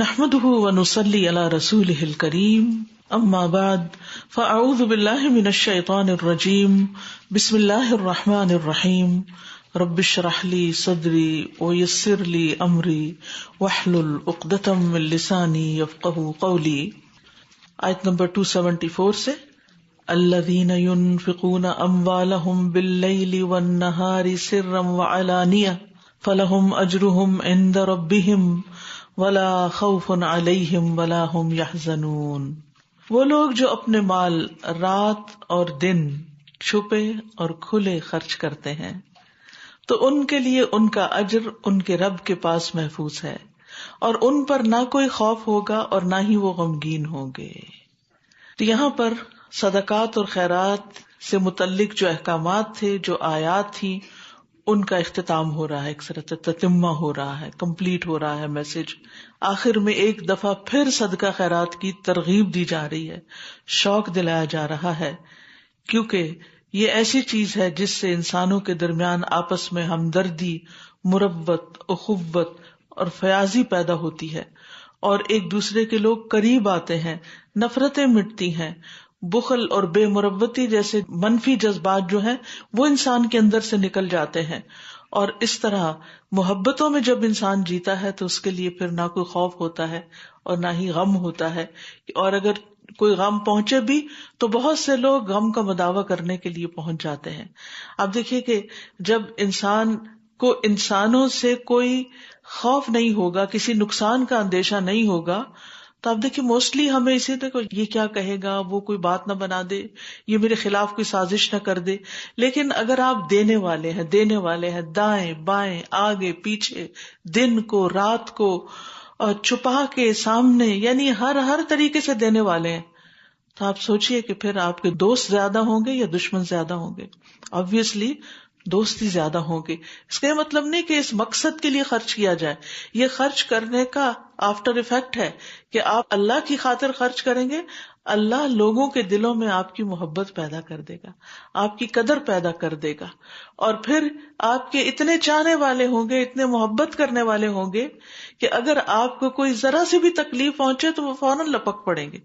نحمده ونصلي على رسوله الكريم اما بعد فاعوذ بالله من الشيطان الرجيم بسم الله الرحمن الرحيم رب اشرح لي صدري ويسر لي امري واحلل عقدة من لساني يفقهوا قولي. آیت نمبر 274 سے الذين ينفقون اموالهم بالليل والنهار سرا وعلانية فلهم اجرهم عند ربهم ولا خوف علیہم ولا هم يحزنون. وہ لوگ جو اپنے مال رات اور دن چھپے اور کھلے خرچ کرتے ہیں تو ان کے لیے ان کا اجر ان کے رب کے پاس محفوظ ہے اور ان پر نہ کوئی خوف ہوگا اور نہ ہی وہ غمگین ہوں گے. تو یہاں پر صدقات اور خیرات سے متعلق جو احکامات تھے، جو آیات تھی، ان کا اختتام ہو رہا ہے، ایک طرح سے تتمہ ہو رہا ہے، کمپلیٹ ہو رہا ہے میسج. آخر میں ایک دفعہ پھر صدقہ خیرات کی ترغیب دی جا رہی ہے، شوق دلایا جا رہا ہے، کیونکہ یہ ایسی چیز ہے جس سے انسانوں کے درمیان آپس میں ہمدردی، مربت، اخوت اور فیاضی پیدا ہوتی ہے اور ایک دوسرے کے لوگ قریب آتے ہیں، نفرتیں مٹتی ہیں. بخل اور بے مربتی جیسے منفی جذبات جو ہیں وہ انسان کے اندر سے نکل جاتے ہیں، اور اس طرح محبتوں میں جب انسان جیتا ہے تو اس کے لیے پھر نہ کوئی خوف ہوتا ہے اور نہ ہی غم ہوتا ہے. اور اگر کوئی غم پہنچے بھی تو بہت سے لوگ غم کا مداوع کرنے کے لیے پہنچ جاتے ہیں. آپ دیکھیے کہ جب انسان کو انسانوں سے کوئی خوف نہیں ہوگا، کسی نقصان کا اندیشہ نہیں ہوگا، تو آپ دیکھیے موسٹلی ہمیں اسی طرح یہ کیا کہے گا، وہ کوئی بات نہ بنا دے، یہ میرے خلاف کوئی سازش نہ کر دے. لیکن اگر آپ دینے والے ہیں دائیں بائیں آگے پیچھے، دن کو رات کو، اور چھپا کے سامنے، یعنی ہر طریقے سے دینے والے ہیں، تو آپ سوچئے کہ پھر آپ کے دوست زیادہ ہوں گے یا دشمن زیادہ ہوں گے؟ آبویسلی دوست ہی زیادہ ہوں گے. اس کا یہ مطلب نہیں کہ اس مقصد کے لیے خرچ کیا جائے، یہ خرچ کرنے کا آفٹر ایفیکٹ ہے کہ آپ اللہ کی خاطر خرچ کریں گے، اللہ لوگوں کے دلوں میں آپ کی محبت پیدا کر دے گا، آپ کی قدر پیدا کر دے گا، اور پھر آپ کے اتنے چاہنے والے ہوں گے، اتنے محبت کرنے والے ہوں گے کہ اگر آپ کو کوئی ذرا سی بھی تکلیف پہنچے تو وہ فوراً لپک پڑیں گے.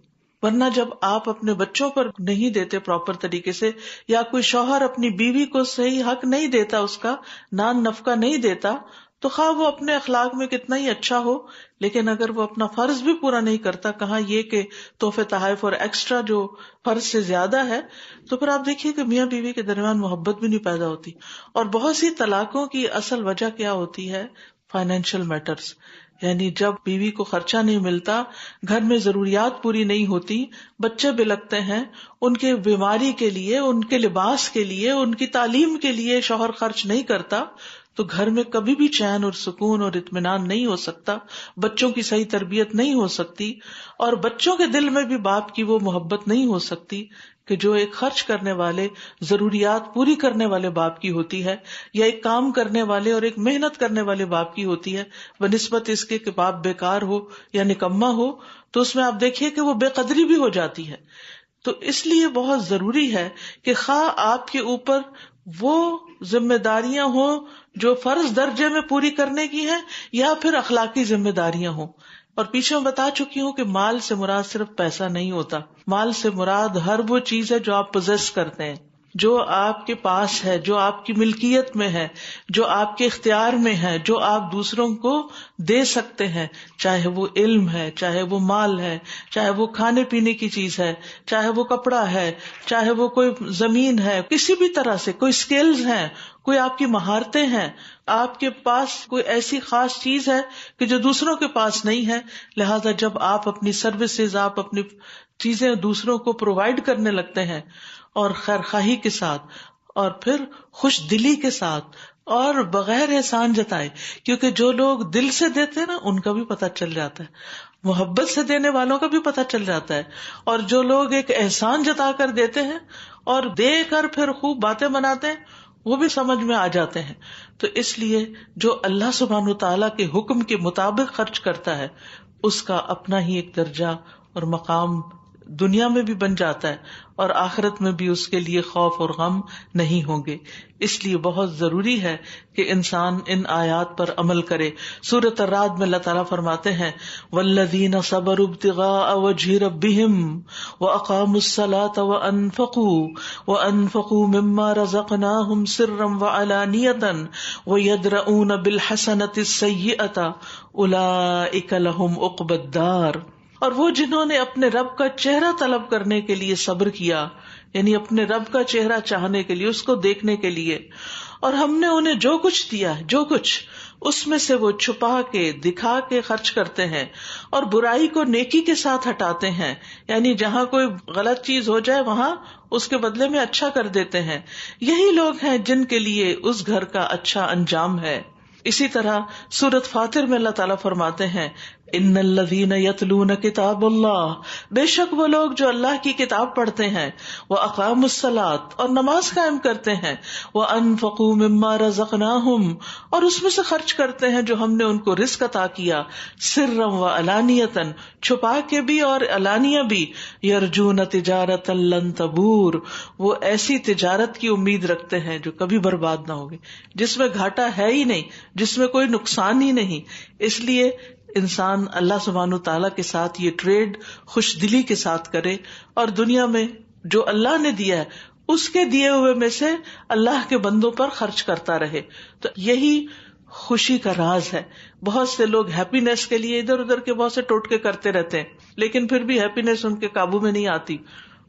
ورنہ جب آپ اپنے بچوں پر نہیں دیتے پراپر طریقے سے، یا کوئی شوہر اپنی بیوی کو صحیح حق نہیں دیتا، اس کا نان نفقہ نہیں دیتا، تو خواہ وہ اپنے اخلاق میں کتنا ہی اچھا ہو، لیکن اگر وہ اپنا فرض بھی پورا نہیں کرتا، کہاں یہ کہ تحفے تحائف اور ایکسٹرا جو فرض سے زیادہ ہے، تو پھر آپ دیکھیے کہ میاں بیوی کے درمیان محبت بھی نہیں پیدا ہوتی. اور بہت سی طلاقوں کی اصل وجہ کیا ہوتی ہے؟ Financial matters. یعنی جب بیوی کو خرچہ نہیں ملتا، گھر میں ضروریات پوری نہیں ہوتی، بچے بلکتے ہیں، ان کے بیماری کے لیے، ان کے لباس کے لیے، ان کی تعلیم کے لیے شوہر خرچ نہیں کرتا، تو گھر میں کبھی بھی چین اور سکون اور اطمینان نہیں ہو سکتا، بچوں کی صحیح تربیت نہیں ہو سکتی، اور بچوں کے دل میں بھی باپ کی وہ محبت نہیں ہو سکتی کہ جو ایک خرچ کرنے والے، ضروریات پوری کرنے والے باپ کی ہوتی ہے، یا ایک کام کرنے والے اور ایک محنت کرنے والے باپ کی ہوتی ہے، بنسبت اس کے کہ باپ بیکار ہو یا نکما ہو، تو اس میں آپ دیکھیے کہ وہ بے قدری بھی ہو جاتی ہے. تو اس لیے بہت ضروری ہے کہ خواہ آپ کے اوپر وہ ذمہ داریاں ہوں جو فرض درجے میں پوری کرنے کی ہیں، یا پھر اخلاقی ذمہ داریاں ہوں. اور پیچھے میں بتا چکی ہوں کہ مال سے مراد صرف پیسہ نہیں ہوتا، مال سے مراد ہر وہ چیز ہے جو آپ پوزیس کرتے ہیں، جو آپ کے پاس ہے، جو آپ کی ملکیت میں ہے، جو آپ کے اختیار میں ہے، جو آپ دوسروں کو دے سکتے ہیں، چاہے وہ علم ہے، چاہے وہ مال ہے، چاہے وہ کھانے پینے کی چیز ہے، چاہے وہ کپڑا ہے، چاہے وہ کوئی زمین ہے، کسی بھی طرح سے کوئی سکلز ہیں، کوئی آپ کی مہارتیں ہیں، آپ کے پاس کوئی ایسی خاص چیز ہے کہ جو دوسروں کے پاس نہیں ہے. لہذا جب آپ اپنی سروسز، آپ اپنی چیزیں دوسروں کو پرووائڈ کرنے لگتے ہیں، اور خیرخواہی کے ساتھ، اور پھر خوش دلی کے ساتھ، اور بغیر احسان جتائے، کیونکہ جو لوگ دل سے دیتے ہیں نا ان کا بھی پتہ چل جاتا ہے، محبت سے دینے والوں کا بھی پتہ چل جاتا ہے، اور جو لوگ ایک احسان جتا کر دیتے ہیں اور دے کر پھر خوب باتیں بناتے ہیں، وہ بھی سمجھ میں آ جاتے ہیں. تو اس لیے جو اللہ سبحانہ وتعالیٰ کے حکم کے مطابق خرچ کرتا ہے، اس کا اپنا ہی ایک درجہ اور مقام دنیا میں بھی بن جاتا ہے اور آخرت میں بھی اس کے لیے خوف اور غم نہیں ہوں گے. اس لیے بہت ضروری ہے کہ انسان ان آیات پر عمل کرے. سورۃ الرعد میں اللہ تعالیٰ فرماتے ہیں والذین صبروا ابتغاء وجہ ربہم واقاموا الصلاۃ وانفقوا مما رزقناہم سرا وعلانیۃ ویدرؤون بالحسنۃ السیئۃ اولئک لہم عقبی الدار. اور وہ جنہوں نے اپنے رب کا چہرہ طلب کرنے کے لیے صبر کیا، یعنی اپنے رب کا چہرہ چاہنے کے لیے، اس کو دیکھنے کے لیے، اور ہم نے انہیں جو کچھ دیا، جو کچھ اس میں سے وہ چھپا کے دکھا کے خرچ کرتے ہیں اور برائی کو نیکی کے ساتھ ہٹاتے ہیں، یعنی جہاں کوئی غلط چیز ہو جائے وہاں اس کے بدلے میں اچھا کر دیتے ہیں، یہی لوگ ہیں جن کے لیے اس گھر کا اچھا انجام ہے. اسی طرح سورۃ فاطر میں اللہ تعالیٰ فرماتے ہیں ان الذین یتلون کتاب اللہ، بے شک وہ لوگ جو اللہ کی کتاب پڑھتے ہیں، واقاموا الصلاۃ اور نماز قائم کرتے ہیں، وانفقوا مما رزقناہم اور اس میں سے خرچ کرتے ہیں جو ہم نے ان کو رزق عطا کیا، سرا وعلانیۃ چھپا کے بھی اور علانیہ بھی، یرجون تجارۃ لن تبور وہ ایسی تجارت کی امید رکھتے ہیں جو کبھی برباد نہ ہوگی، جس میں گھاٹا ہے ہی نہیں، جس میں کوئی نقصان ہی نہیں. اس لیے انسان اللہ سبحانہ تعالیٰ کے ساتھ یہ ٹریڈ خوش دلی کے ساتھ کرے اور دنیا میں جو اللہ نے دیا ہے اس کے دیے ہوئے میں سے اللہ کے بندوں پر خرچ کرتا رہے. تو یہی خوشی کا راز ہے. بہت سے لوگ ہیپینس کے لیے ادھر ادھر کے بہت سے ٹوٹکے کرتے رہتے ہیں لیکن پھر بھی ہیپینس ان کے قابو میں نہیں آتی.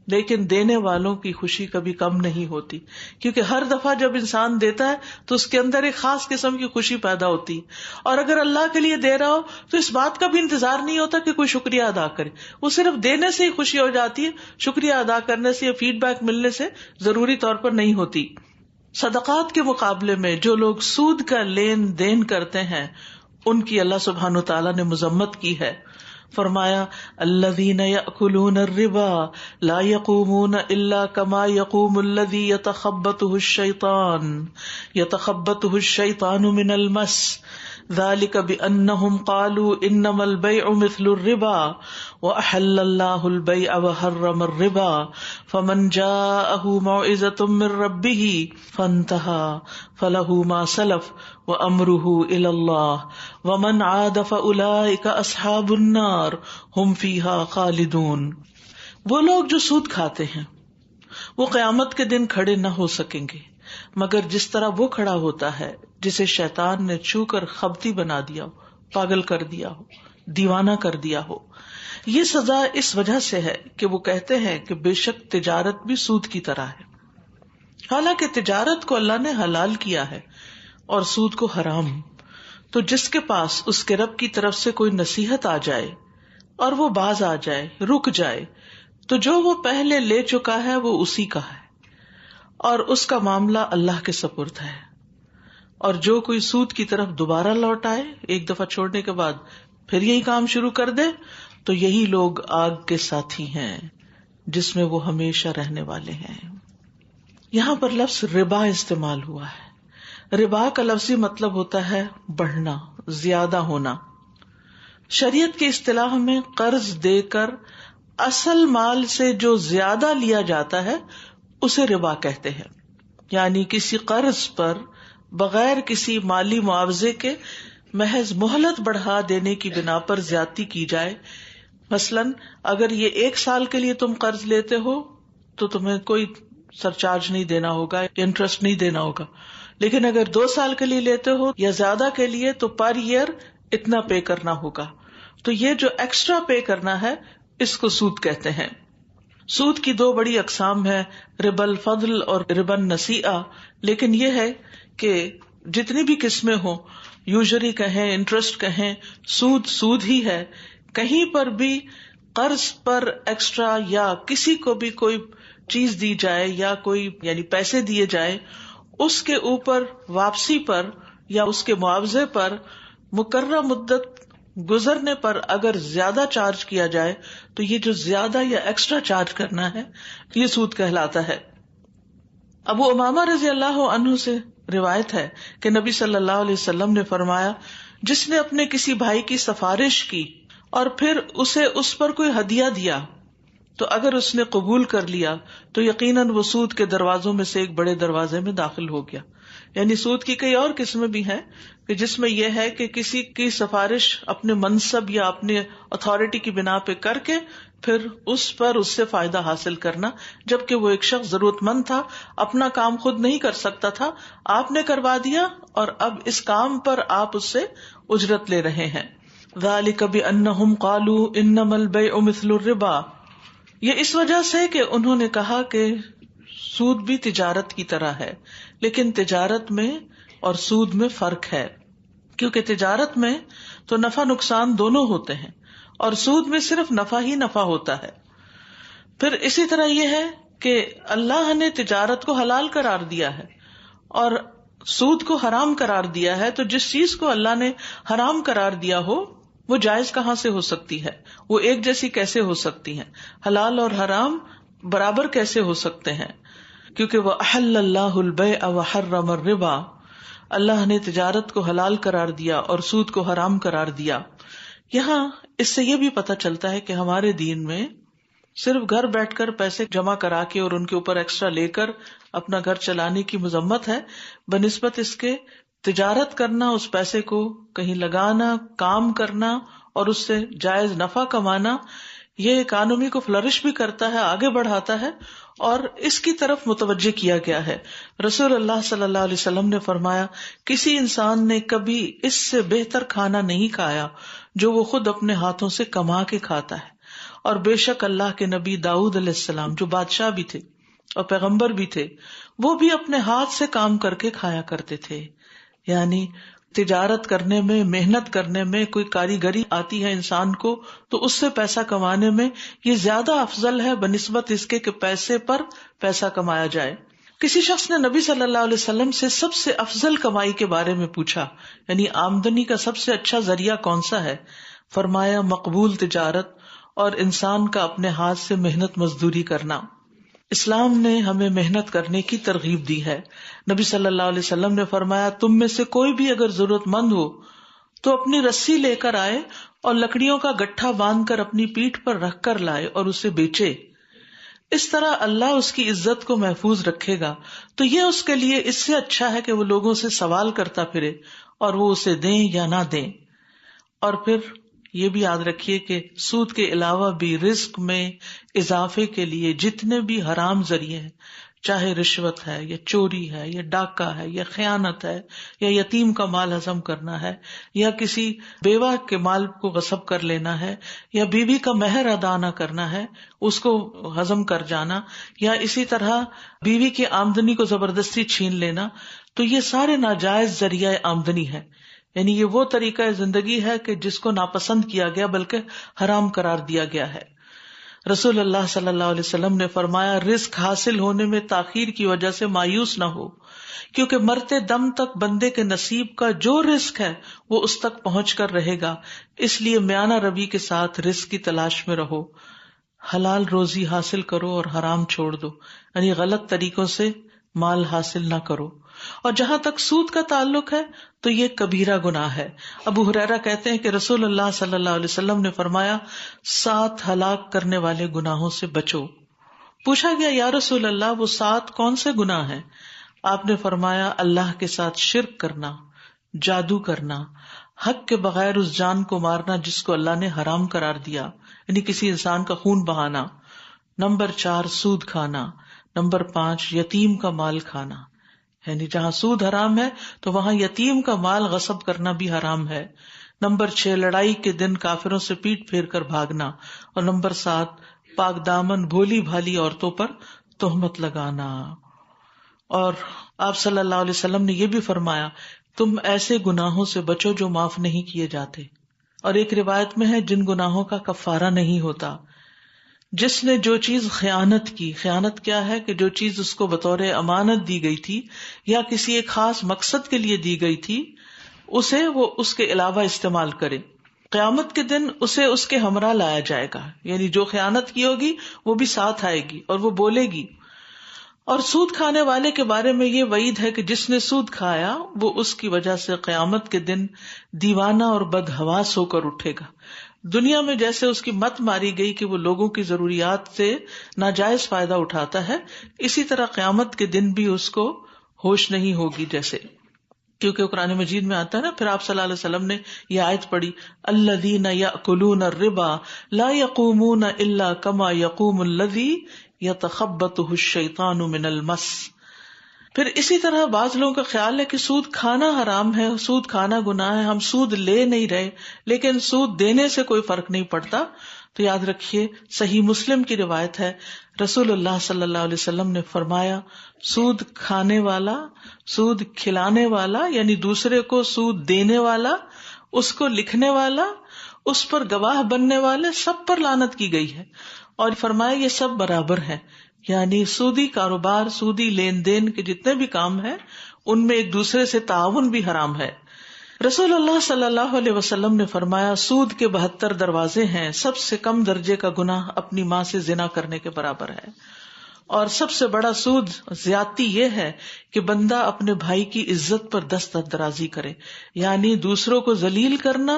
لیکن دینے والوں کی خوشی کبھی کم نہیں ہوتی، کیونکہ ہر دفعہ جب انسان دیتا ہے تو اس کے اندر ایک خاص قسم کی خوشی پیدا ہوتی. اور اگر اللہ کے لیے دے رہا ہو تو اس بات کا بھی انتظار نہیں ہوتا کہ کوئی شکریہ ادا کرے، وہ صرف دینے سے ہی خوشی ہو جاتی ہے، شکریہ ادا کرنے سے یا فیڈ بیک ملنے سے ضروری طور پر نہیں ہوتی. صدقات کے مقابلے میں جو لوگ سود کا لین دین کرتے ہیں ان کی اللہ سبحانہ تعالیٰ نے مذمت کی ہے. فرمایا الذین یأکلون الربا لا یقومون الا کما یقوم الذی یتخبطہ الشیطان من المس ذلک بأنہم قالوا انما البیع مثل الربا وأحل اللہ البیع وحرم الربا فمن جاءہ موعظۃ من ربہ فانتہى فلہ ما سلف وامرہ الی اللہ ومن عاد فاولئک اصحاب النار ہم فیہا خالدون. وہ لوگ جو سود کھاتے ہیں وہ قیامت کے دن کھڑے نہ ہو سکیں گے مگر جس طرح وہ کھڑا ہوتا ہے جسے شیطان نے چھو کر خبتی بنا دیا ہو، پاگل کر دیا ہو، دیوانہ کر دیا ہو. یہ سزا اس وجہ سے ہے کہ وہ کہتے ہیں کہ بے شک تجارت بھی سود کی طرح ہے، حالانکہ تجارت کو اللہ نے حلال کیا ہے اور سود کو حرام. تو جس کے پاس اس کے رب کی طرف سے کوئی نصیحت آ جائے اور وہ باز آ جائے، رک جائے، تو جو وہ پہلے لے چکا ہے وہ اسی کا ہے اور اس کا معاملہ اللہ کے سپرد ہے. اور جو کوئی سود کی طرف دوبارہ لوٹ آئے ایک دفعہ چھوڑنے کے بعد پھر یہی کام شروع کر دے تو یہی لوگ آگ کے ساتھی ہیں جس میں وہ ہمیشہ رہنے والے ہیں. یہاں پر لفظ ربا استعمال ہوا ہے. ربا کا لفظی مطلب ہوتا ہے بڑھنا، زیادہ ہونا. شریعت کی اصطلاح میں قرض دے کر اصل مال سے جو زیادہ لیا جاتا ہے اسے ربا کہتے ہیں. یعنی کسی قرض پر بغیر کسی مالی معاوضے کے محض مہلت بڑھا دینے کی بنا پر زیادتی کی جائے. مثلاً اگر یہ 1 سال کے لیے تم قرض لیتے ہو تو تمہیں کوئی سرچارج نہیں دینا ہوگا، انٹرسٹ نہیں دینا ہوگا، لیکن اگر 2 سال کے لیے لیتے ہو یا زیادہ کے لیے تو پر ایئر اتنا پے کرنا ہوگا. تو یہ جو ایکسٹرا پے کرنا ہے اس کو سود کہتے ہیں. سود کی 2 بڑی اقسام ہے، ربا الفضل اور ربا النسیئہ. لیکن یہ ہے کہ جتنی بھی قسمیں ہوں، یوزری کہیں، انٹرسٹ کہیں، سود ہی ہے. کہیں پر بھی قرض پر ایکسٹرا یا کسی کو بھی کوئی چیز دی جائے یا کوئی یعنی پیسے دیے جائے، اس کے اوپر واپسی پر یا اس کے معاوضے پر مقررہ مدت گزرنے پر اگر زیادہ چارج کیا جائے تو یہ جو زیادہ یا ایکسٹرا چارج کرنا ہے یہ سود کہلاتا ہے. ابو امامہ رضی اللہ عنہ سے روایت ہے کہ نبی صلی اللہ علیہ وسلم نے فرمایا، جس نے اپنے کسی بھائی کی سفارش کی اور پھر اسے اس پر کوئی ہدیہ دیا تو اگر اس نے قبول کر لیا تو یقیناً وہ سود کے دروازوں میں سے ایک بڑے دروازے میں داخل ہو گیا. یعنی سود کی کئی اور قسمیں بھی ہیں کہ جس میں یہ ہے کہ کسی کی سفارش اپنے منصب یا اپنے اتھارٹی کی بنا پہ کر کے پھر اس پر اس سے فائدہ حاصل کرنا، جبکہ وہ ایک شخص ضرورت مند تھا، اپنا کام خود نہیں کر سکتا تھا، آپ نے کروا دیا اور اب اس کام پر آپ اس سے اجرت لے رہے ہیں. ذَلِكَ بِأَنَّهُمْ قَالُوا إِنَّمَا الْبَيْعُ مِثْلُ الرِّبَا، یہ اس وجہ سے کہ انہوں نے کہا کہ سود بھی تجارت کی طرح ہے، لیکن تجارت میں اور سود میں فرق ہے، کیونکہ تجارت میں تو نفع نقصان دونوں ہوتے ہیں اور سود میں صرف نفع ہی نفع ہوتا ہے. پھر اسی طرح یہ ہے کہ اللہ نے تجارت کو حلال قرار دیا ہے اور سود کو حرام قرار دیا ہے، تو جس چیز کو اللہ نے حرام قرار دیا ہو وہ جائز کہاں سے ہو سکتی ہے، وہ ایک جیسی کیسے ہو سکتی ہیں، حلال اور حرام برابر کیسے ہو سکتے ہیں، کیونکہ وہ احل اللہ البیع وحرم الربا، اللہ نے تجارت کو حلال قرار دیا اور سود کو حرام قرار دیا. یہاں اس سے یہ بھی پتہ چلتا ہے کہ ہمارے دین میں صرف گھر بیٹھ کر پیسے جمع کرا کے اور ان کے اوپر ایکسٹرا لے کر اپنا گھر چلانے کی مذمت ہے، بنسبت اس کے تجارت کرنا، اس پیسے کو کہیں لگانا، کام کرنا اور اس سے جائز نفع کمانا، یہ اکانومی کو فلرش بھی کرتا ہے، آگے بڑھاتا ہے اور اس کی طرف متوجہ کیا گیا ہے. رسول اللہ صلی اللہ علیہ وسلم نے فرمایا، کسی انسان نے کبھی اس سے بہتر کھانا نہیں کھایا جو وہ خود اپنے ہاتھوں سے کما کے کھاتا ہے، اور بے شک اللہ کے نبی داؤد علیہ السلام جو بادشاہ بھی تھے اور پیغمبر بھی تھے، وہ بھی اپنے ہاتھ سے کام کر کے کھایا کرتے تھے. یعنی تجارت کرنے میں، محنت کرنے میں کوئی کاریگری آتی ہے انسان کو تو اس سے پیسہ کمانے میں یہ زیادہ افضل ہے بنسبت اس کے کہ پیسے پر پیسہ کمایا جائے. کسی شخص نے نبی صلی اللہ علیہ وسلم سے سب سے افضل کمائی کے بارے میں پوچھا، یعنی آمدنی کا سب سے اچھا ذریعہ کون سا ہے؟ فرمایا مقبول تجارت اور انسان کا اپنے ہاتھ سے محنت مزدوری کرنا. اسلام نے ہمیں محنت کرنے کی ترغیب دی ہے. نبی صلی اللہ علیہ وسلم نے فرمایا، تم میں سے کوئی بھی اگر ضرورت مند ہو تو اپنی رسی لے کر آئے اور لکڑیوں کا گٹھا باندھ کر اپنی پیٹھ پر رکھ کر لائے اور اسے بیچے، اس طرح اللہ اس کی عزت کو محفوظ رکھے گا. تو یہ اس کے لیے اس سے اچھا ہے کہ وہ لوگوں سے سوال کرتا پھرے اور وہ اسے دیں یا نہ دیں. اور پھر یہ بھی یاد رکھیے کہ سود کے علاوہ بھی رزق میں اضافے کے لیے جتنے بھی حرام ذریعے ہیں، چاہے رشوت ہے یا چوری ہے یا ڈاکہ ہے یا خیانت ہے یا یتیم کا مال ہضم کرنا ہے یا کسی بیوہ کے مال کو غصب کر لینا ہے یا بیوی کا مہر ادا نہ کرنا ہے، اس کو ہضم کر جانا، یا اسی طرح بیوی کی آمدنی کو زبردستی چھین لینا، تو یہ سارے ناجائز ذریعہ آمدنی ہے. یعنی یہ وہ طریقہ زندگی ہے کہ جس کو ناپسند کیا گیا بلکہ حرام قرار دیا گیا ہے. رسول اللہ صلی اللہ علیہ وسلم نے فرمایا، رزق حاصل ہونے میں تاخیر کی وجہ سے مایوس نہ ہو، کیونکہ مرتے دم تک بندے کے نصیب کا جو رزق ہے وہ اس تک پہنچ کر رہے گا. اس لیے میانہ روی کے ساتھ رزق کی تلاش میں رہو، حلال روزی حاصل کرو اور حرام چھوڑ دو، یعنی غلط طریقوں سے مال حاصل نہ کرو. اور جہاں تک سود کا تعلق ہے تو یہ کبیرہ گناہ ہے. ابو ہریرہ کہتے ہیں کہ رسول اللہ صلی اللہ علیہ وسلم نے فرمایا، 7 ہلاک کرنے والے گناہوں سے بچو. پوچھا گیا، یا رسول اللہ وہ 7 کون سے گناہ ہیں؟ آپ نے فرمایا، اللہ کے ساتھ شرک کرنا، جادو کرنا، حق کے بغیر اس جان کو مارنا جس کو اللہ نے حرام قرار دیا، یعنی کسی انسان کا خون بہانا. نمبر 4 سود کھانا. نمبر 5 یتیم کا مال کھانا، یعنی جہاں سود حرام ہے تو وہاں یتیم کا مال غصب کرنا بھی حرام ہے. نمبر 6 لڑائی کے دن کافروں سے پیٹ پھیر کر بھاگنا. اور نمبر 7 پاک دامن بھولی بھالی عورتوں پر تہمت لگانا. اور آپ صلی اللہ علیہ وسلم نے یہ بھی فرمایا، تم ایسے گناہوں سے بچو جو معاف نہیں کیے جاتے. اور ایک روایت میں ہے، جن گناہوں کا کفارہ نہیں ہوتا. جس نے جو چیز خیانت کی، خیانت کیا ہے کہ جو چیز اس کو بطور امانت دی گئی تھی یا کسی ایک خاص مقصد کے لیے دی گئی تھی، اسے وہ اس کے علاوہ استعمال کرے، قیامت کے دن اسے اس کے ہمراہ لایا جائے گا. یعنی جو خیانت کی ہوگی وہ بھی ساتھ آئے گی اور وہ بولے گی. اور سود کھانے والے کے بارے میں یہ وعید ہے کہ جس نے سود کھایا وہ اس کی وجہ سے قیامت کے دن دیوانہ اور بدحواس ہو کر اٹھے گا. دنیا میں جیسے اس کی مت ماری گئی کہ وہ لوگوں کی ضروریات سے ناجائز فائدہ اٹھاتا ہے، اسی طرح قیامت کے دن بھی اس کو ہوش نہیں ہوگی جیسے، کیونکہ قرآن مجید میں آتا ہے نا، پھر آپ صلی اللہ علیہ وسلم نے یہ آیت پڑھی، الذین یأکلون الربا لا یقومون الا کما یقوم الذی یتخبطہ الشیطان من المس۔ پھر اسی طرح بعض لوگوں کا خیال ہے کہ سود کھانا حرام ہے، سود کھانا گناہ ہے، ہم سود لے نہیں رہے، لیکن سود دینے سے کوئی فرق نہیں پڑتا۔ تو یاد رکھیے، صحیح مسلم کی روایت ہے، رسول اللہ صلی اللہ علیہ وسلم نے فرمایا، سود کھانے والا، سود کھلانے والا یعنی دوسرے کو سود دینے والا، اس کو لکھنے والا، اس پر گواہ بننے والے، سب پر لعنت کی گئی ہے، اور فرمایا یہ سب برابر ہیں، یعنی سودی کاروبار، سودی لین دین کے جتنے بھی کام ہیں ان میں ایک دوسرے سے تعاون بھی حرام ہے۔ رسول اللہ صلی اللہ علیہ وسلم نے فرمایا، سود کے 72 دروازے ہیں، سب سے کم درجے کا گناہ اپنی ماں سے زنا کرنے کے برابر ہے، اور سب سے بڑا سود زیادتی یہ ہے کہ بندہ اپنے بھائی کی عزت پر دست درازی کرے، یعنی دوسروں کو ذلیل کرنا،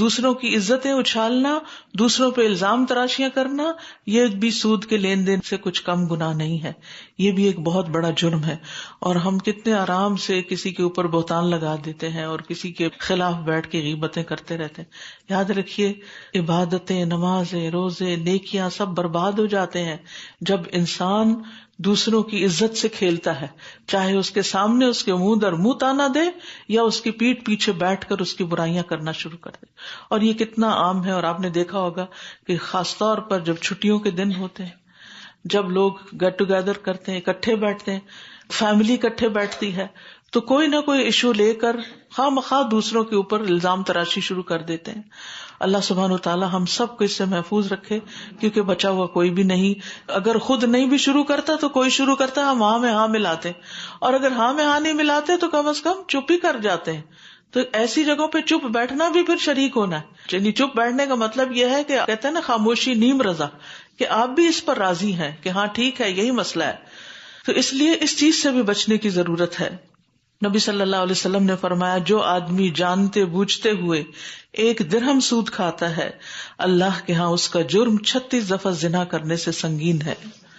دوسروں کی عزتیں اچھالنا، دوسروں پہ الزام تراشیاں کرنا، یہ بھی سود کے لین دین سے کچھ کم گناہ نہیں ہے، یہ بھی ایک بہت بڑا جرم ہے۔ اور ہم کتنے آرام سے کسی کے اوپر بہتان لگا دیتے ہیں اور کسی کے خلاف بیٹھ کے غیبتیں کرتے رہتے ہیں۔ یاد رکھیے، عبادتیں، نمازیں، روزے، نیکیاں سب برباد ہو جاتے ہیں جب انسان دوسروں کی عزت سے کھیلتا ہے، چاہے اس کے سامنے اس کے منہ در منہ تانا دے یا اس کی پیٹھ پیچھے بیٹھ کر اس کی برائیاں کرنا شروع کر دے۔ اور یہ کتنا عام ہے، اور آپ نے دیکھا ہوگا کہ خاص طور پر جب چھٹیوں کے دن ہوتے ہیں، جب لوگ گیٹ ٹوگیدر کرتے ہیں، اکٹھے بیٹھتے ہیں، فیملی اکٹھے بیٹھتی ہے، تو کوئی نہ کوئی ایشو لے کر خواہ مخواہ دوسروں کے اوپر الزام تراشی شروع کر دیتے ہیں۔ اللہ سبحانہ وتعالی ہم سب کو اس سے محفوظ رکھے، کیونکہ بچا ہوا کوئی بھی نہیں، اگر خود نہیں بھی شروع کرتا تو کوئی شروع کرتا ہے، ہم ہاں میں ہاں ملاتے، اور اگر ہاں میں ہاں نہیں ملاتے تو کم از کم چپ ہی کر جاتے ہیں۔ تو ایسی جگہوں پہ چپ بیٹھنا بھی پھر شریک ہونا ہے، یعنی چپ بیٹھنے کا مطلب یہ ہے کہ کہتے ہیں نا خاموشی نیم رضا، کہ آپ بھی اس پر راضی ہیں کہ ہاں ٹھیک ہے یہی مسئلہ ہے۔ تو اس لیے اس چیز سے بھی بچنے کی ضرورت ہے۔ نبی صلی اللہ علیہ وسلم نے فرمایا، جو آدمی جانتے بوجھتے ہوئے 1 درہم سود کھاتا ہے، اللہ کے ہاں اس کا جرم 36 دفعہ زنا کرنے سے سنگین ہے،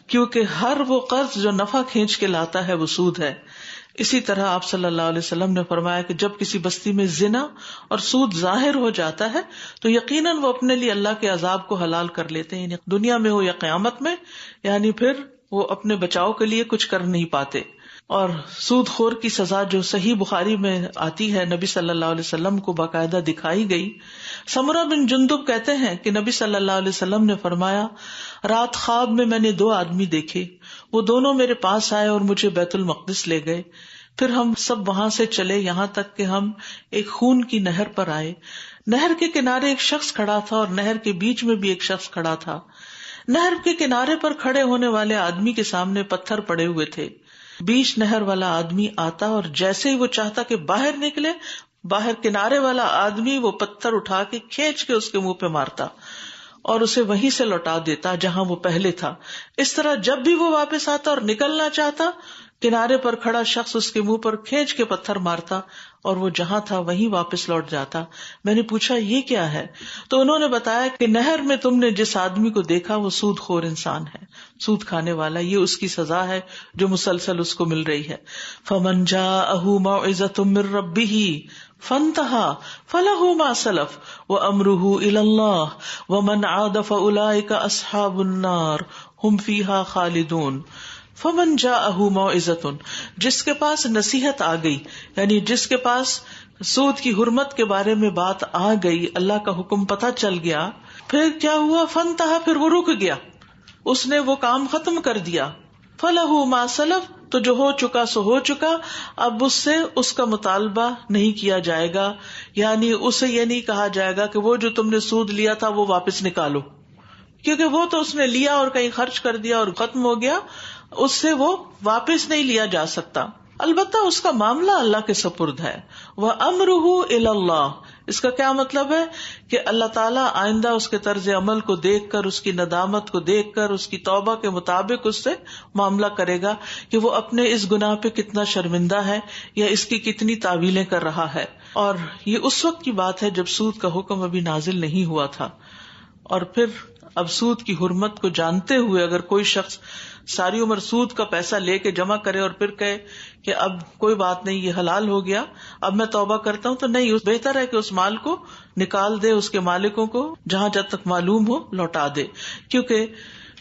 کیونکہ ہر وہ قرض جو نفع کھینچ کے لاتا ہے وہ سود ہے۔ اسی طرح آپ صلی اللہ علیہ وسلم نے فرمایا کہ جب کسی بستی میں زنا اور سود ظاہر ہو جاتا ہے تو یقیناً وہ اپنے لیے اللہ کے عذاب کو حلال کر لیتے ہیں، یعنی دنیا میں ہو یا قیامت میں، یعنی پھر وہ اپنے بچاؤ کے لیے کچھ کر نہیں پاتے۔ اور سود خور کی سزا جو صحیح بخاری میں آتی ہے، نبی صلی اللہ علیہ وسلم کو باقاعدہ دکھائی گئی۔ سمرہ بن جندب کہتے ہیں کہ نبی صلی اللہ علیہ وسلم نے فرمایا، رات خواب میں نے 2 آدمی دیکھے، وہ دونوں میرے پاس آئے اور مجھے بیت المقدس لے گئے، پھر ہم سب وہاں سے چلے یہاں تک کہ ہم ایک خون کی نہر پر آئے۔ نہر کے کنارے ایک شخص کھڑا تھا اور نہر کے بیچ میں بھی ایک شخص کھڑا تھا۔ نہر کے کنارے پر کھڑے ہونے والے آدمی کے سامنے پتھر پڑے ہوئے تھے۔ بیچ نہر والا آدمی آتا اور جیسے ہی وہ چاہتا کہ باہر نکلے، باہر کنارے والا آدمی وہ پتھر اٹھا کے کھینچ کے اس کے منہ پہ مارتا اور اسے وہیں سے لوٹا دیتا جہاں وہ پہلے تھا۔ اس طرح جب بھی وہ واپس آتا اور نکلنا چاہتا، کنارے پر کھڑا شخص اس کے منہ پر کھینچ کے پتھر مارتا اور وہ جہاں تھا وہیں واپس لوٹ جاتا۔ میں نے پوچھا یہ کیا ہے؟ تو انہوں نے بتایا کہ نہر میں تم نے جس آدمی کو دیکھا وہ سود خور انسان ہے، سود کھانے والا، یہ اس کی سزا ہے جو مسلسل اس کو مل رہی ہے۔ فمن جاءہ موعظۃ من ربہ فانتہی فلہ ما سلف وامرہ الی اللہ ومن عاد فاولئک اصحاب النار ہم فیہا خالدون۔ فمن جاءہ موعظۃ، جس کے پاس نصیحت آ گئی، یعنی جس کے پاس سود کی حرمت کے بارے میں بات آ گئی، اللہ کا حکم پتہ چل گیا، پھر کیا ہوا؟ فانتہی، پھر وہ رک گیا، اس نے وہ کام ختم کر دیا۔ فلہ ما سلف، تو جو ہو چکا سو ہو چکا، اب اس سے اس کا مطالبہ نہیں کیا جائے گا، یعنی اسے یہ نہیں کہا جائے گا کہ وہ جو تم نے سود لیا تھا وہ واپس نکالو، کیونکہ وہ تو اس نے لیا اور کہیں خرچ کر دیا اور ختم ہو گیا، اس سے وہ واپس نہیں لیا جا سکتا۔ البتہ اس کا معاملہ اللہ کے سپرد ہے۔ وَأَمْرُهُ إِلَى اللَّهِ، اس کا کیا مطلب ہے کہ اللہ تعالیٰ آئندہ اس کے طرز عمل کو دیکھ کر، اس کی ندامت کو دیکھ کر، اس کی توبہ کے مطابق اس سے معاملہ کرے گا کہ وہ اپنے اس گناہ پہ کتنا شرمندہ ہے یا اس کی کتنی تعویلیں کر رہا ہے۔ اور یہ اس وقت کی بات ہے جب سود کا حکم ابھی نازل نہیں ہوا تھا. اور پھر اب سود کی حرمت کو جانتے ہوئے اگر کوئی شخص ساری عمر سود کا پیسہ لے کے جمع کرے اور پھر کہے کہ اب کوئی بات نہیں، یہ حلال ہو گیا، اب میں توبہ کرتا ہوں، تو نہیں، بہتر ہے کہ اس مال کو نکال دے، اس کے مالکوں کو جہاں جب تک معلوم ہو لوٹا دے. کیونکہ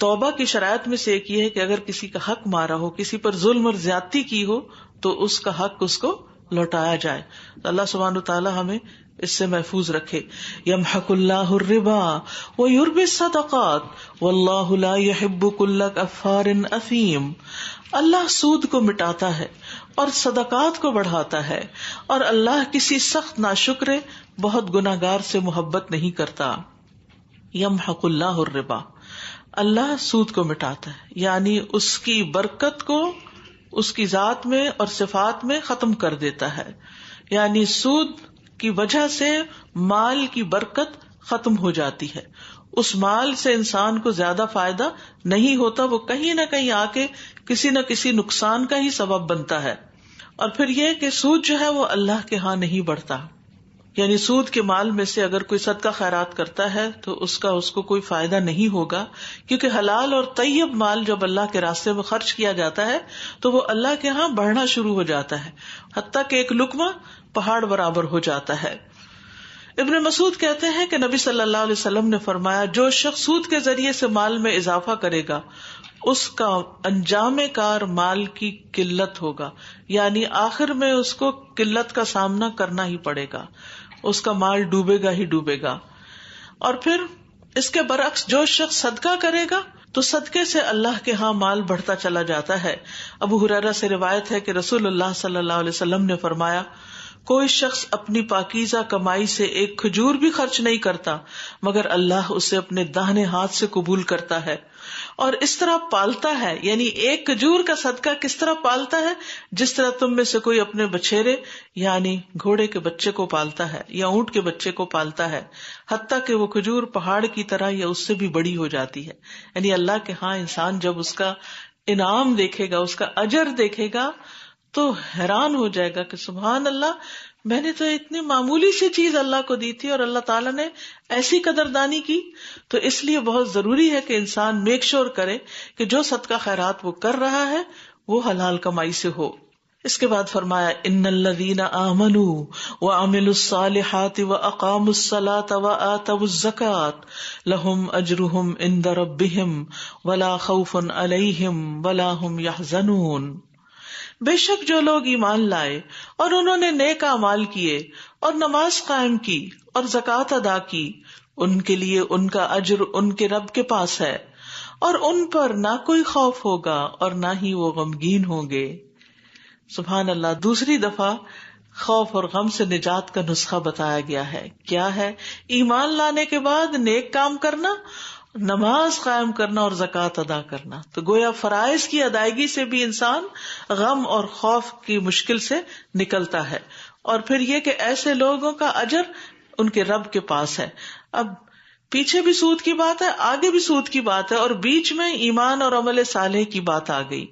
توبہ کی شرائط میں سے ایک یہ ہے کہ اگر کسی کا حق مارا ہو، کسی پر ظلم اور زیادتی کی ہو، تو اس کا حق اس کو لوٹایا جائے. اللہ سبحانہ وتعالی ہمیں اس سے محفوظ رکھے. یمحق اللہ الربا ویربی الصدقات واللہ لا يحب کل کفار اثیم. اللہ سود کو مٹاتا ہے اور صدقات کو بڑھاتا ہے، اور اللہ کسی سخت ناشکرے بہت گناہگار سے محبت نہیں کرتا. یمحق اللہ الربا، اللہ سود کو مٹاتا ہے، یعنی اس کی برکت کو اس کی ذات میں اور صفات میں ختم کر دیتا ہے. یعنی سود کی وجہ سے مال کی برکت ختم ہو جاتی ہے، اس مال سے انسان کو زیادہ فائدہ نہیں ہوتا، وہ کہیں نہ کہیں آ کے کسی نہ کسی نقصان کا ہی سبب بنتا ہے. اور پھر یہ کہ سود جو ہے وہ اللہ کے ہاں نہیں بڑھتا. یعنی سود کے مال میں سے اگر کوئی صدقہ خیرات کرتا ہے تو اس کو کوئی فائدہ نہیں ہوگا، کیونکہ حلال اور طیب مال جب اللہ کے راستے میں خرچ کیا جاتا ہے تو وہ اللہ کے ہاں بڑھنا شروع ہو جاتا ہے، حتیٰ کہ ایک لقمہ پہاڑ برابر ہو جاتا ہے. ابن مسعود کہتے ہیں کہ نبی صلی اللہ علیہ وسلم نے فرمایا، جو شخص سود کے ذریعے سے مال میں اضافہ کرے گا اس کا انجام کار مال کی قلت ہوگا، یعنی آخر میں اس کو قلت کا سامنا کرنا ہی پڑے گا، اس کا مال ڈوبے گا ہی ڈوبے گا. اور پھر اس کے برعکس جو شخص صدقہ کرے گا تو صدقے سے اللہ کے ہاں مال بڑھتا چلا جاتا ہے. ابو ہریرہ سے روایت ہے کہ رسول اللہ صلی اللہ علیہ وسلم نے فرمایا، کوئی شخص اپنی پاکیزہ کمائی سے ایک کھجور بھی خرچ نہیں کرتا مگر اللہ اسے اپنے داہنے ہاتھ سے قبول کرتا ہے اور اس طرح پالتا ہے. یعنی ایک کھجور کا صدقہ کس طرح پالتا ہے، جس طرح تم میں سے کوئی اپنے بچھیرے یعنی گھوڑے کے بچے کو پالتا ہے یا اونٹ کے بچے کو پالتا ہے، حتیٰ کہ وہ کھجور پہاڑ کی طرح یا اس سے بھی بڑی ہو جاتی ہے. یعنی اللہ کے ہاں انسان جب اس کا انعام دیکھے گا، اس کا اجر دیکھے گا تو حیران ہو جائے گا کہ سبحان اللہ، میں نے تو اتنی معمولی سی چیز اللہ کو دی تھی اور اللہ تعالیٰ نے ایسی قدردانی کی. تو اس لیے بہت ضروری ہے کہ انسان میک شور کرے کہ جو صدقہ خیرات وہ کر رہا ہے وہ حلال کمائی سے ہو. اس کے بعد فرمایا، ان الذین آمنوا وعملوا الصالحات واقاموا الصلاة وآتوا الزکاة لهم اجرهم عند ربهم ولا خوف علیہم ولا هم يحزنون. بے شک جو لوگ ایمان لائے اور انہوں نے نیک اعمال کیے اور نماز قائم کی اور زکوٰۃ ادا کی، ان کے لیے ان کا اجر ان کے رب کے پاس ہے اور ان پر نہ کوئی خوف ہوگا اور نہ ہی وہ غمگین ہوں گے. سبحان اللہ. دوسری دفعہ خوف اور غم سے نجات کا نسخہ بتایا گیا ہے. کیا ہے؟ ایمان لانے کے بعد نیک کام کرنا، نماز قائم کرنا اور زکوٰۃ ادا کرنا. تو گویا فرائض کی ادائیگی سے بھی انسان غم اور خوف کی مشکل سے نکلتا ہے. اور پھر یہ کہ ایسے لوگوں کا اجر ان کے رب کے پاس ہے. اب پیچھے بھی سود کی بات ہے، آگے بھی سود کی بات ہے، اور بیچ میں ایمان اور عمل صالح کی بات آ گئی.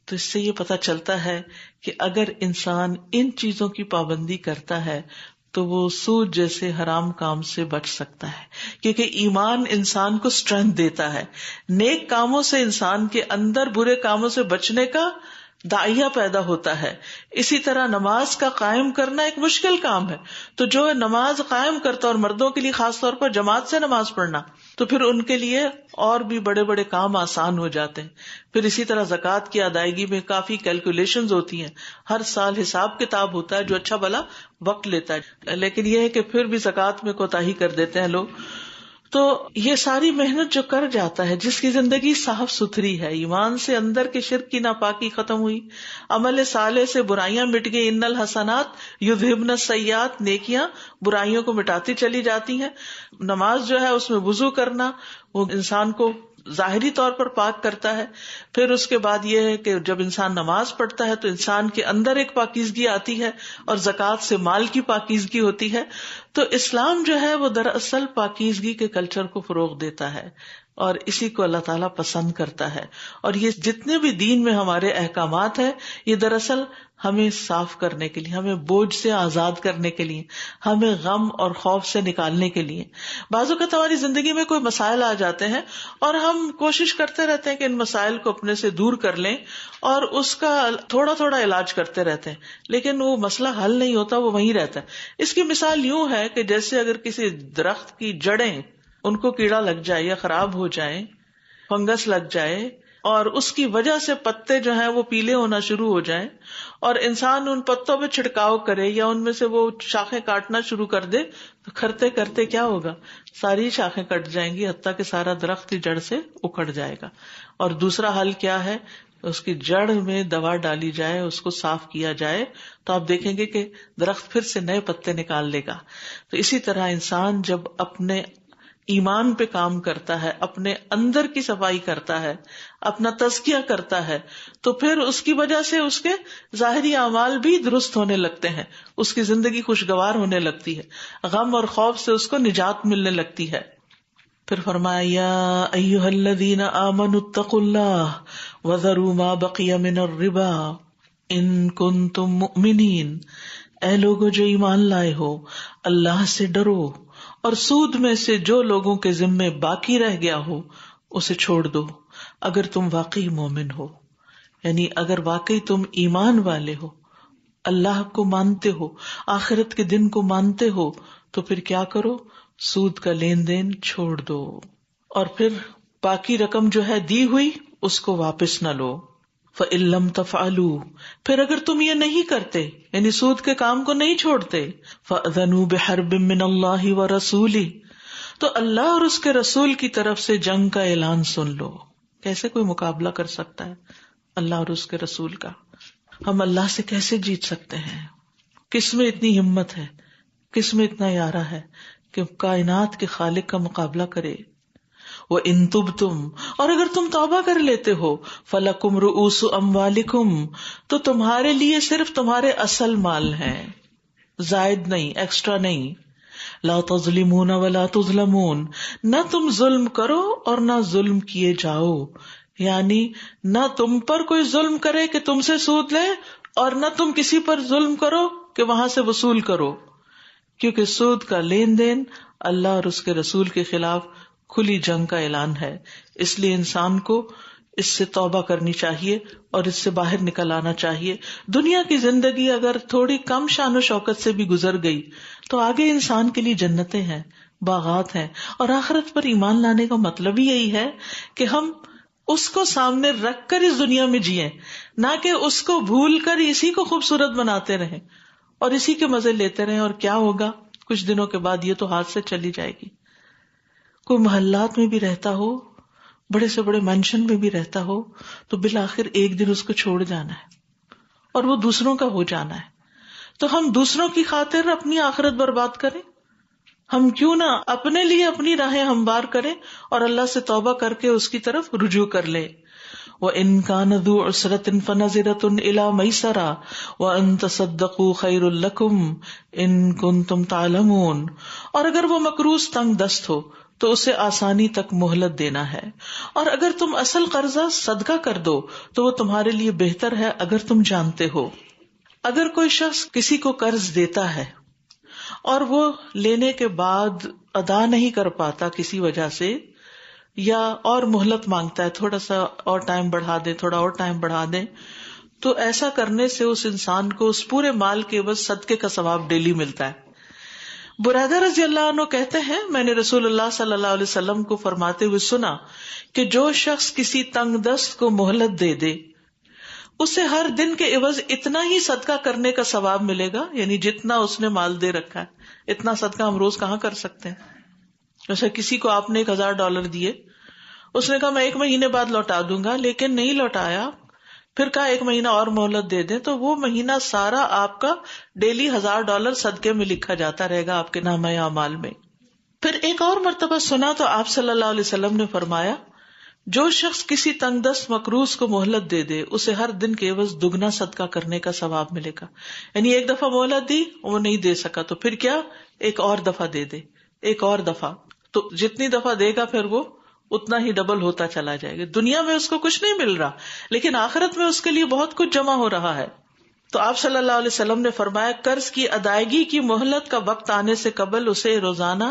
تو اس سے یہ پتہ چلتا ہے کہ اگر انسان ان چیزوں کی پابندی کرتا ہے تو وہ سود جیسے حرام کام سے بچ سکتا ہے، کیونکہ ایمان انسان کو اسٹرینتھ دیتا ہے. نیک کاموں سے انسان کے اندر برے کاموں سے بچنے کا داعیہ پیدا ہوتا ہے. اسی طرح نماز کا قائم کرنا ایک مشکل کام ہے، تو جو نماز قائم کرتا، اور مردوں کے لیے خاص طور پر جماعت سے نماز پڑھنا، تو پھر ان کے لیے اور بھی بڑے بڑے کام آسان ہو جاتے ہیں. پھر اسی طرح زکوٰۃ کی ادائیگی میں کافی کیلکولیشنز ہوتی ہیں، ہر سال حساب کتاب ہوتا ہے جو اچھا بھلا وقت لیتا ہے. لیکن یہ ہے کہ پھر بھی زکوٰۃ میں کوتاہی کر دیتے ہیں لوگ. تو یہ ساری محنت جو کر جاتا ہے، جس کی زندگی صاف ستھری ہے، ایمان سے اندر کے شرک کی ناپاکی ختم ہوئی، عمل صالح سے برائیاں مٹ گئی، ان الحسنات یذہبن السیئات، نیکیاں برائیوں کو مٹاتی چلی جاتی ہیں. نماز جو ہے اس میں وضو کرنا وہ انسان کو ظاہری طور پر پاک کرتا ہے. پھر اس کے بعد یہ ہے کہ جب انسان نماز پڑھتا ہے تو انسان کے اندر ایک پاکیزگی آتی ہے، اور زکوٰۃ سے مال کی پاکیزگی ہوتی ہے. تو اسلام جو ہے وہ دراصل پاکیزگی کے کلچر کو فروغ دیتا ہے. اور اسی کو اللہ تعالیٰ پسند کرتا ہے. اور یہ جتنے بھی دین میں ہمارے احکامات ہیں یہ دراصل ہمیں صاف کرنے کے لیے، ہمیں بوجھ سے آزاد کرنے کے لیے، ہمیں غم اور خوف سے نکالنے کے لیے. بعض اوقات ہماری زندگی میں کوئی مسائل آ جاتے ہیں اور ہم کوشش کرتے رہتے ہیں کہ ان مسائل کو اپنے سے دور کر لیں اور اس کا تھوڑا تھوڑا علاج کرتے رہتے ہیں، لیکن وہ مسئلہ حل نہیں ہوتا، وہ وہیں رہتا ہے. اس کی مثال یوں ہے کہ جیسے اگر کسی درخت کی جڑیں ان کو کیڑا لگ جائے یا خراب ہو جائے، فنگس لگ جائے اور اس کی وجہ سے پتے جو ہیں وہ پیلے ہونا شروع ہو جائیں اور انسان ان پتوں پہ چھڑکاؤ کرے یا ان میں سے وہ شاخیں کاٹنا شروع کر دے تو کرتے کرتے کیا ہوگا، ساری شاخیں کٹ جائیں گی، حتیٰ کہ سارا درخت ہی جڑ سے اکھڑ جائے گا. اور دوسرا حل کیا ہے، اس کی جڑ میں دوا ڈالی جائے، اس کو صاف کیا جائے تو آپ دیکھیں گے کہ درخت پھر سے نئے پتے نکال لے گا. تو اسی طرح انسان جب اپنے ایمان پہ کام کرتا ہے، اپنے اندر کی صفائی کرتا ہے، اپنا تزکیہ کرتا ہے، تو پھر اس کی وجہ سے اس کے ظاہری اعمال بھی درست ہونے لگتے ہیں، اس کی زندگی خوشگوار ہونے لگتی ہے، غم اور خوف سے اس کو نجات ملنے لگتی ہے. پھر فرمایا یا ایھا الذین آمنوا اتقوا اللہ وذروا ما بقی من الربا ان کنتم مؤمنین. اے لوگو جو ایمان لائے ہو، اللہ سے ڈرو اور سود میں سے جو لوگوں کے ذمے باقی رہ گیا ہو اسے چھوڑ دو اگر تم واقعی مومن ہو. یعنی اگر واقعی تم ایمان والے ہو، اللہ کو مانتے ہو، آخرت کے دن کو مانتے ہو، تو پھر کیا کرو، سود کا لین دین چھوڑ دو اور پھر باقی رقم جو ہے دی ہوئی اس کو واپس نہ لو. فَإِن لَّمْ تَفْعَلُوا، پھر اگر تم یہ نہیں کرتے یعنی سود کے کام کو نہیں چھوڑتے، فَأْذَنُوا بِحَرْبٍ مِّنَ اللَّهِ وَرَسُولِهِ، تو اللہ اور اس کے رسول کی طرف سے جنگ کا اعلان سن لو. کیسے کوئی مقابلہ کر سکتا ہے اللہ اور اس کے رسول کا؟ ہم اللہ سے کیسے جیت سکتے ہیں؟ کس میں اتنی ہمت ہے، کس میں اتنا یارہ ہے کہ کائنات کے خالق کا مقابلہ کرے. وَإِن تُبْتُمْ، اور اگر تم توبہ کر لیتے ہو، فَلَكُمْ رُؤُوسُ أَمْوَالِكُمْ، تو تمہارے لیے صرف تمہارے اصل مال ہیں، زائد نہیں، ایکسٹرا نہیں. لَا تَظْلِمُونَ وَلَا تُظْلَمُونَ، نہ تم ظلم کرو اور نہ ظلم کیے جاؤ. یعنی نہ تم پر کوئی ظلم کرے کہ تم سے سود لے اور نہ تم کسی پر ظلم کرو کہ وہاں سے وصول کرو، کیونکہ سود کا لین دین اللہ اور اس کے رسول کے خلاف کھلی جنگ کا اعلان ہے. اس لیے انسان کو اس سے توبہ کرنی چاہیے اور اس سے باہر نکل آنا چاہیے. دنیا کی زندگی اگر تھوڑی کم شان و شوکت سے بھی گزر گئی تو آگے انسان کے لیے جنتیں ہیں، باغات ہیں. اور آخرت پر ایمان لانے کا مطلب ہی یہی ہے کہ ہم اس کو سامنے رکھ کر اس دنیا میں جیئیں، نہ کہ اس کو بھول کر اسی کو خوبصورت بناتے رہیں اور اسی کے مزے لیتے رہیں. اور کیا ہوگا کچھ دنوں کے بعد یہ تو ہاتھ سے چلی جائے گی. کوئی محلات میں بھی رہتا ہو، بڑے سے بڑے مینشن میں بھی رہتا ہو، تو بالآخر ایک دن اس کو چھوڑ جانا ہے اور وہ دوسروں کا ہو جانا ہے. تو ہم دوسروں کی خاطر اپنی آخرت برباد کریں؟ ہم کیوں نہ اپنے لیے اپنی راہیں ہموار کریں اور اللہ سے توبہ کر کے اس کی طرف رجوع کر لیں. وَإِن كَانَ ذُو عُسْرَةٍ فَنَظِرَةٌ إِلَىٰ مَيْسَرَةٍ وَأَن تَصَدَّقُوا خَيْرٌ لَكُمْ إِن كُنتُمْ تَعْلَمُونَ، اور اگر وہ مقروض تنگ دست ہو تو اسے آسانی تک مہلت دینا ہے، اور اگر تم اصل قرضہ صدقہ کر دو تو وہ تمہارے لیے بہتر ہے اگر تم جانتے ہو. اگر کوئی شخص کسی کو قرض دیتا ہے اور وہ لینے کے بعد ادا نہیں کر پاتا کسی وجہ سے، یا اور مہلت مانگتا ہے، تھوڑا سا اور ٹائم بڑھا دیں، تھوڑا اور ٹائم بڑھا دیں، تو ایسا کرنے سے اس انسان کو اس پورے مال کے عوض صدقے کا ثواب ڈیلی ملتا ہے. برادہ رضی اللہ عنہ کہتے ہیں میں نے رسول اللہ صلی اللہ علیہ وسلم کو فرماتے ہوئے سنا کہ جو شخص کسی تنگ دست کو مہلت دے دے اسے ہر دن کے عوض اتنا ہی صدقہ کرنے کا ثواب ملے گا، یعنی جتنا اس نے مال دے رکھا ہے. اتنا صدقہ ہم روز کہاں کر سکتے ہیں؟ جیسے کسی کو آپ نے $1000 دیے، اس نے کہا میں 1 مہینے بعد لوٹا دوں گا، لیکن نہیں لوٹایا، پھر کہا 1 مہینہ اور مہلت دے دیں، تو وہ مہینہ سارا آپ کا ڈیلی $1000 صدقے میں لکھا جاتا رہے گا آپ کے نامہ اعمال میں. پھر ایک اور مرتبہ سنا تو آپ صلی اللہ علیہ وسلم نے فرمایا جو شخص کسی تنگ دست مقروض کو مہلت دے دے اسے ہر دن کے عوض دگنا صدقہ کرنے کا ثواب ملے گا. یعنی ایک دفعہ مہلت دی، وہ نہیں دے سکا تو پھر کیا، ایک اور دفعہ دے دے، ایک اور دفعہ، تو جتنی دفعہ دے گا پھر وہ اتنا ہی ڈبل ہوتا چلا جائے گا. دنیا میں اس کو کچھ نہیں مل رہا، لیکن آخرت میں اس کے لیے بہت کچھ جمع ہو رہا ہے. تو آپ صلی اللہ علیہ وسلم نے فرمایا قرض کی ادائیگی کی مہلت کا وقت آنے سے قبل اسے روزانہ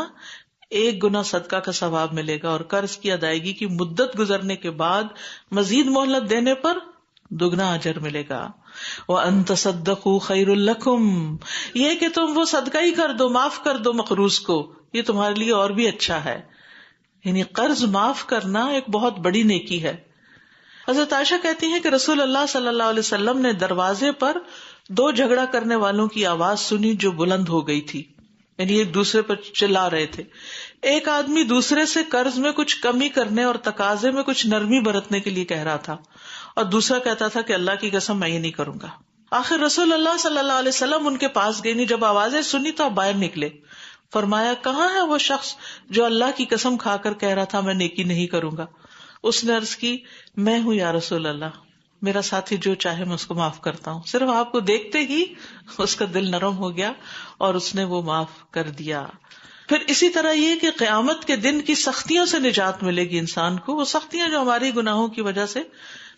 1 گنا صدقہ کا ثواب ملے گا، اور قرض کی ادائیگی کی مدت گزرنے کے بعد مزید مہلت دینے پر دگنا اجر ملے گا. وَأَن تَصَدَّقُوا خَيْرٌ لَكُمْ، یہ کہ تم وہ صدقہ ہی کر دو، معاف کر دو مقروض کو، یہ تمہارے لیے اور بھی اچھا ہے. یعنی قرض معاف کرنا ایک بہت بڑی نیکی ہے. حضرت عائشہ کہتی ہیں کہ رسول اللہ صلی اللہ علیہ وسلم نے دروازے پر 2 جھگڑا کرنے والوں کی آواز سنی جو بلند ہو گئی تھی، یعنی ایک دوسرے پر چلا رہے تھے. ایک آدمی دوسرے سے قرض میں کچھ کمی کرنے اور تقاضے میں کچھ نرمی برتنے کے لیے کہہ رہا تھا، اور دوسرا کہتا تھا کہ اللہ کی قسم میں یہ نہیں کروں گا. آخر رسول اللہ صلی اللہ علیہ وسلم ان کے پاس گئے. جب آوازیں سنی تو آپ باہر نکلے. فرمایا کہاں ہے وہ شخص جو اللہ کی قسم کھا کر کہہ رہا تھا میں نیکی نہیں کروں گا؟ اس نے عرض کی میں ہوں یا رسول اللہ، میرا ساتھی جو چاہے میں اس کو معاف کرتا ہوں. صرف آپ کو دیکھتے ہی اس کا دل نرم ہو گیا اور اس نے وہ معاف کر دیا. پھر اسی طرح یہ کہ قیامت کے دن کی سختیوں سے نجات ملے گی انسان کو، وہ سختیاں جو ہماری گناہوں کی وجہ سے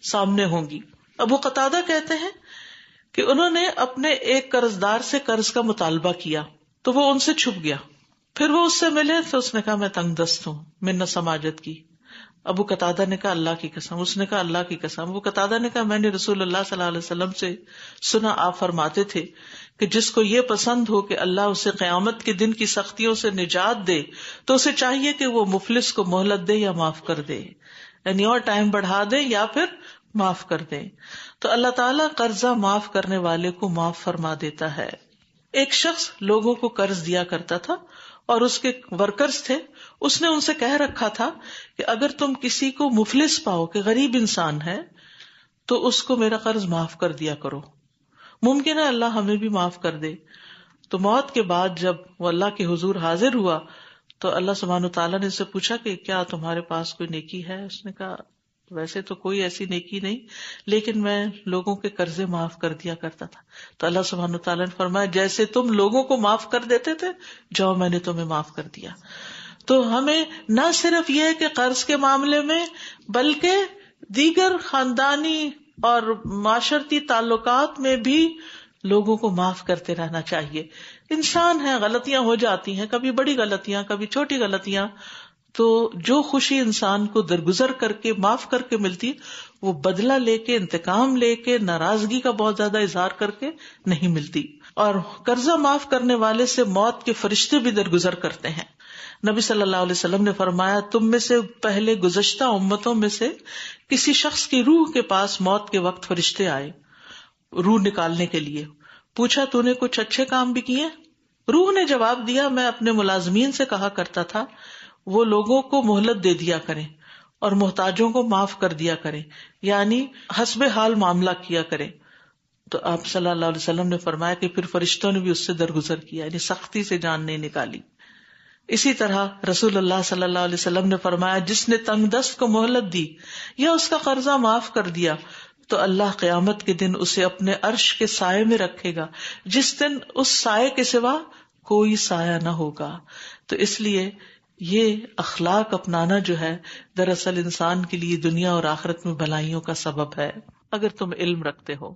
سامنے ہوں گی. ابو قتادہ کہتے ہیں کہ انہوں نے اپنے ایک قرض دار سے قرض کا مطالبہ کیا تو وہ ان سے چھپ گیا. پھر وہ اس سے ملے تو اس نے کہا میں تنگ دست ہوں، منت سماجت کی. ابو قتادہ نے کہا اللہ کی قسم. اس نے کہا اللہ کی قسم. ابو قتادہ نے کہا میں نے رسول اللہ صلی اللہ علیہ وسلم سے سنا آپ فرماتے تھے کہ جس کو یہ پسند ہو کہ اللہ اسے قیامت کے دن کی سختیوں سے نجات دے تو اسے چاہیے کہ وہ مفلس کو مہلت دے یا معاف کر دے، یعنی اور ٹائم بڑھا دے یا پھر معاف کر دے. تو اللہ تعالیٰ قرضہ معاف کرنے والے کو معاف فرما دیتا ہے. ایک شخص لوگوں کو قرض دیا کرتا تھا اور اس کے ورکرز تھے. اس نے ان سے کہہ رکھا تھا کہ اگر تم کسی کو مفلس پاؤ کہ غریب انسان ہے تو اس کو میرا قرض معاف کر دیا کرو، ممکن ہے اللہ ہمیں بھی معاف کر دے. تو موت کے بعد جب وہ اللہ کے حضور حاضر ہوا تو اللہ سبحانہ وتعالیٰ نے اس سے پوچھا کہ کیا تمہارے پاس کوئی نیکی ہے؟ اس نے کہا ویسے تو کوئی ایسی نیکی نہیں، لیکن میں لوگوں کے قرضے معاف کر دیا کرتا تھا. تو اللہ سبحانہ وتعالیٰ نے فرمایا جیسے تم لوگوں کو معاف کر دیتے تھے جاؤ میں نے تمہیں معاف کر دیا. تو ہمیں نہ صرف یہ کہ قرض کے معاملے میں بلکہ دیگر خاندانی اور معاشرتی تعلقات میں بھی لوگوں کو معاف کرتے رہنا چاہیے. انسان ہے، غلطیاں ہو جاتی ہیں، کبھی بڑی غلطیاں کبھی چھوٹی غلطیاں، تو جو خوشی انسان کو درگزر کر کے معاف کر کے ملتی وہ بدلہ لے کے انتقام لے کے ناراضگی کا بہت زیادہ اظہار کر کے نہیں ملتی. اور قرضہ معاف کرنے والے سے موت کے فرشتے بھی درگزر کرتے ہیں. نبی صلی اللہ علیہ وسلم نے فرمایا تم میں سے پہلے گزشتہ امتوں میں سے کسی شخص کی روح کے پاس موت کے وقت فرشتے آئے روح نکالنے کے لیے. پوچھا تو نے کچھ اچھے کام بھی کیے؟ روح نے جواب دیا میں اپنے ملازمین سے کہا کرتا تھا وہ لوگوں کو مہلت دے دیا کریں اور محتاجوں کو معاف کر دیا کریں، یعنی حسب حال معاملہ کیا کریں. تو آپ صلی اللہ علیہ وسلم نے فرمایا کہ پھر فرشتوں نے بھی اس سے درگزر کیا، یعنی سختی سے جان نہیں نکالی. اسی طرح رسول اللہ صلی اللہ علیہ وسلم نے فرمایا جس نے تنگ دست کو مہلت دی یا اس کا قرضہ معاف کر دیا تو اللہ قیامت کے دن اسے اپنے عرش کے سائے میں رکھے گا جس دن اس سائے کے سوا کوئی سایہ نہ ہوگا. تو اس لیے یہ اخلاق اپنانا جو ہے دراصل انسان کے لیے دنیا اور آخرت میں بھلائیوں کا سبب ہے اگر تم علم رکھتے ہو.